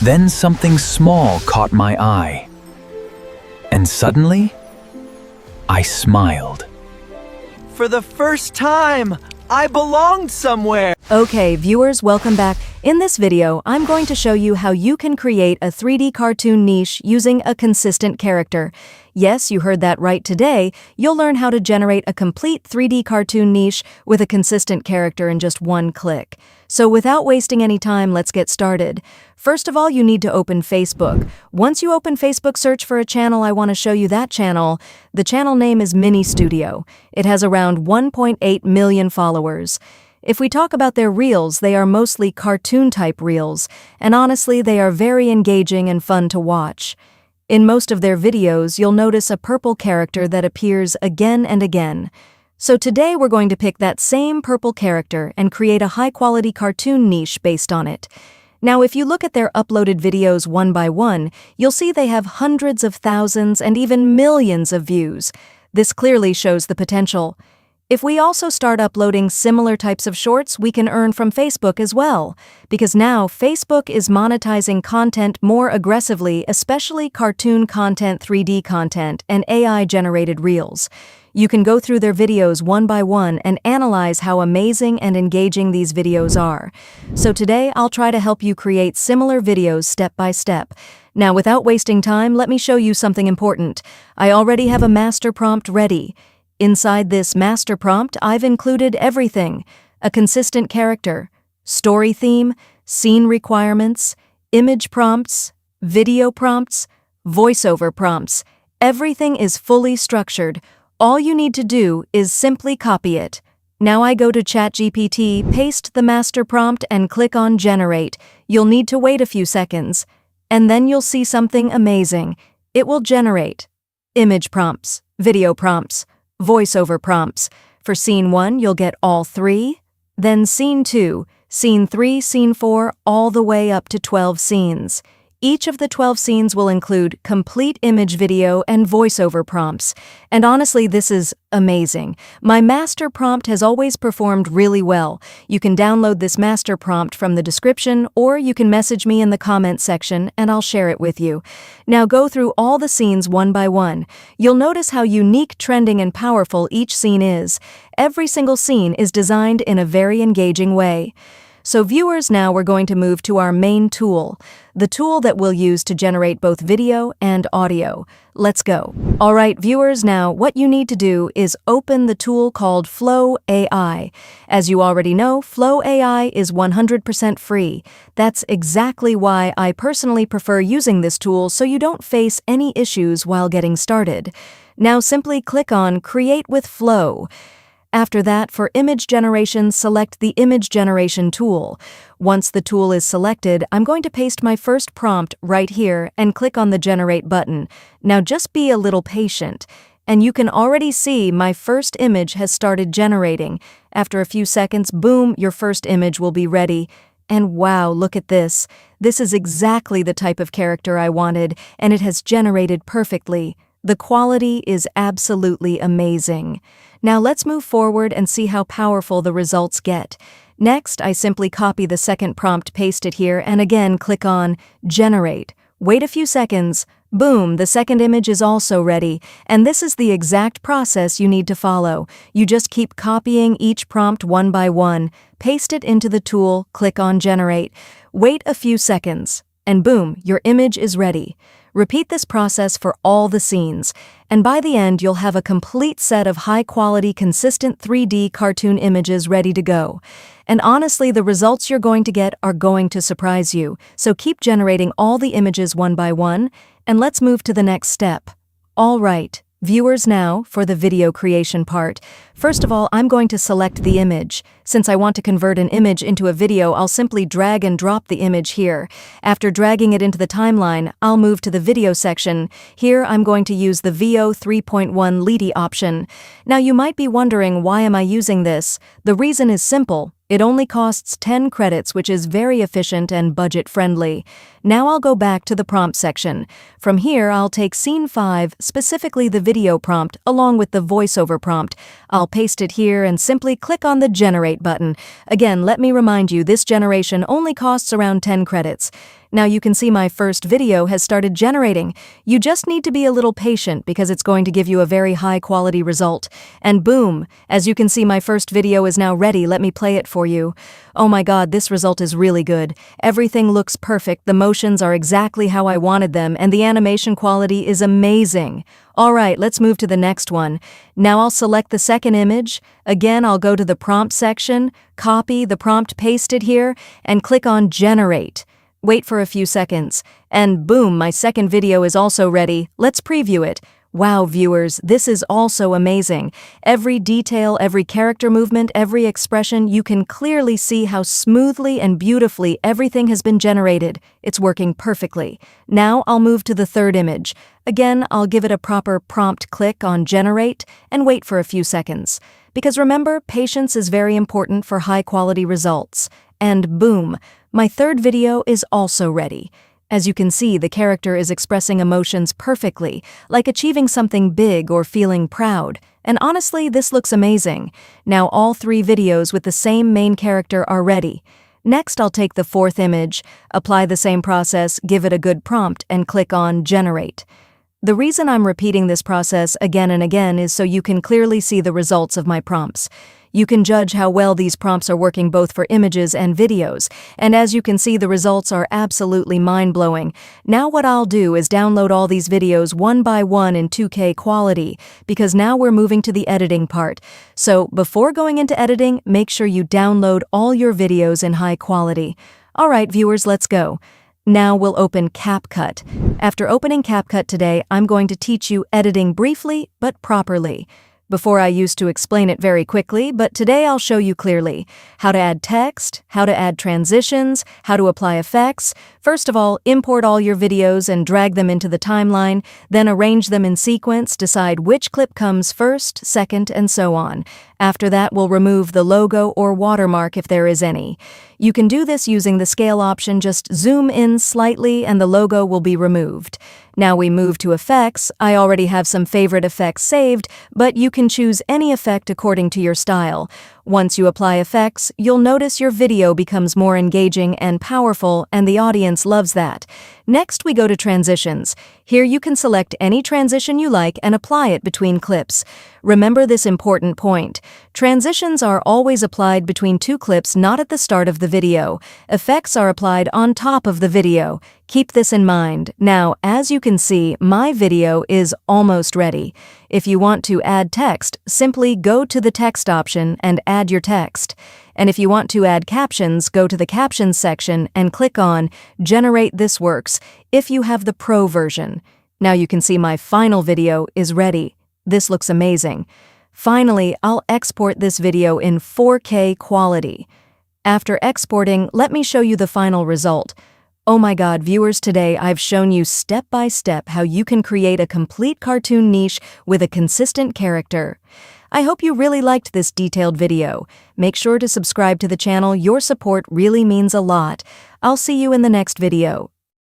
Then something small caught my eye. And suddenly, I smiled. For the first time, I belonged somewhere. Okay, viewers, welcome back. In this video, I'm going to show you how you can create a 3D cartoon niche using a consistent character. Yes, you heard that right. Today, you'll learn how to generate a complete 3D cartoon niche with a consistent character in just one click. So without wasting any time, let's get started. First of all, you need to open Facebook. Once you open Facebook, search for a channel. I want to show you that channel. The channel name is Mini Studio. It has around 1.8 million followers. If we talk about their reels, they are mostly cartoon-type reels, and honestly, they are very engaging and fun to watch. In most of their videos, you'll notice a purple character that appears again and again. So today we're going to pick that same purple character and create a high-quality cartoon niche based on it. Now, if you look at their uploaded videos one by one, you'll see they have hundreds of thousands and even millions of views. This clearly shows the potential. If we also start uploading similar types of shorts, we can earn from Facebook as well, because now Facebook is monetizing content more aggressively, especially cartoon content, 3D content, and AI-generated reels. You can go through their videos one by one and analyze how amazing and engaging these videos are. So today, I'll try to help you create similar videos step by step. Now, without wasting time, let me show you something important. I already have a master prompt ready. Inside this master prompt, I've included everything: a consistent character, story theme, scene requirements, image prompts, video prompts, voiceover prompts. Everything is fully structured. All you need to do is simply copy it. Now I go to ChatGPT, paste the master prompt, and click on Generate. You'll need to wait a few seconds, and then you'll see something amazing. It will generate image prompts, video prompts, voiceover prompts. For Scene 1, you'll get all 3, then Scene 2, Scene 3, Scene 4, all the way up to 12 scenes. Each of the 12 scenes will include complete image, video, and voiceover prompts. And honestly, this is amazing. My master prompt has always performed really well. You can download this master prompt from the description, or you can message me in the comment section and I'll share it with you. Now go through all the scenes one by one. You'll notice how unique, trending, and powerful each scene is. Every single scene is designed in a very engaging way. So viewers, now we're going to move to our main tool, the tool that we'll use to generate both video and audio. Let's go. All right, viewers, now what you need to do is open the tool called Flow AI. As you already know, Flow AI is 100% free. That's exactly why I personally prefer using this tool, so you don't face any issues while getting started. Now simply click on Create with Flow. After that, for image generation, select the Image Generation tool. Once the tool is selected, I'm going to paste my first prompt right here and click on the Generate button. Now just be a little patient, and you can already see my first image has started generating. After a few seconds, boom, your first image will be ready. And wow, look at this. This is exactly the type of character I wanted, and it has generated perfectly. The quality is absolutely amazing. Now let's move forward and see how powerful the results get. Next, I simply copy the second prompt, paste it here, and again click on Generate. Wait a few seconds. Boom, the second image is also ready, and this is the exact process you need to follow. You just keep copying each prompt one by one, paste it into the tool, click on Generate. Wait a few seconds, and boom, your image is ready. Repeat this process for all the scenes, and by the end you'll have a complete set of high-quality, consistent 3D cartoon images ready to go. And honestly, the results you're going to get are going to surprise you, so keep generating all the images one by one, and let's move to the next step. All right, viewers, now for the video creation part. First of all, I'm going to select the image. Since I want to convert an image into a video, I'll simply drag and drop the image here. After dragging it into the timeline, I'll move to the video section. Here, I'm going to use the VO 3.1 Liti option. Now, you might be wondering, why am I using this? The reason is simple. It only costs 10 credits, which is very efficient and budget-friendly. Now I'll go back to the prompt section. From here, I'll take scene 5, specifically the video prompt, along with the voiceover prompt. I'll paste it here and simply click on the Generate button. Again, let me remind you, this generation only costs around 10 credits. Now you can see my first video has started generating. You just need to be a little patient because it's going to give you a very high quality result. And boom, as you can see, my first video is now ready. Let me play it for you. Oh my God, this result is really good. Everything looks perfect, the motions are exactly how I wanted them, and the animation quality is amazing. Alright, let's move to the next one. Now I'll select the second image. Again, I'll go to the prompt section, copy the prompt, paste it here, and click on Generate. Wait for a few seconds, and boom, my second video is also ready. Let's preview it. Wow, viewers, this is also amazing. Every detail, every character movement, every expression, you can clearly see how smoothly and beautifully everything has been generated. It's working perfectly. Now I'll move to the third image. Again, I'll give it a proper prompt click on Generate and wait for a few seconds. Because remember, patience is very important for high-quality results. And boom, my third video is also ready. As you can see, the character is expressing emotions perfectly, like achieving something big or feeling proud. And honestly, this looks amazing. Now all 3 videos with the same main character are ready. Next, I'll take the fourth image, apply the same process, give it a good prompt, and click on Generate. The reason I'm repeating this process again and again is so you can clearly see the results of my prompts. You can judge how well these prompts are working both for images and videos, and as you can see, the results are absolutely mind-blowing. Now what I'll do is download all these videos one by one in 2K quality, because now we're moving to the editing part. So before going into editing, make sure you download all your videos in high quality. Alright viewers, let's go. Now we'll open CapCut. After opening CapCut today, I'm going to teach you editing briefly but properly. Before I used to explain it very quickly, but today I'll show you clearly how to add text, how to add transitions, how to apply effects. First of all, import all your videos and drag them into the timeline, then arrange them in sequence, decide which clip comes first, second, and so on. After that, we'll remove the logo or watermark if there is any. You can do this using the scale option, just zoom in slightly and the logo will be removed. Now we move to effects. I already have some favorite effects saved, but you can choose any effect according to your style. Once you apply effects, you'll notice your video becomes more engaging and powerful, and the audience loves that. Next, we go to transitions. Here you can select any transition you like and apply it between clips. Remember this important point. Transitions are always applied between 2 clips, not at the start of the video. Effects are applied on top of the video. Keep this in mind. Now, as you can see, my video is almost ready. If you want to add text, simply go to the text option and add your text. And if you want to add captions, go to the captions section and click on Generate. This works if you have the Pro version. Now you can see my final video is ready. This looks amazing. Finally, I'll export this video in 4K quality. After exporting, let me show you the final result. Oh my God, viewers, today I've shown you step by step how you can create a complete cartoon niche with a consistent character. I hope you really liked this detailed video. Make sure to subscribe to the channel. Your support really means a lot. I'll see you in the next video.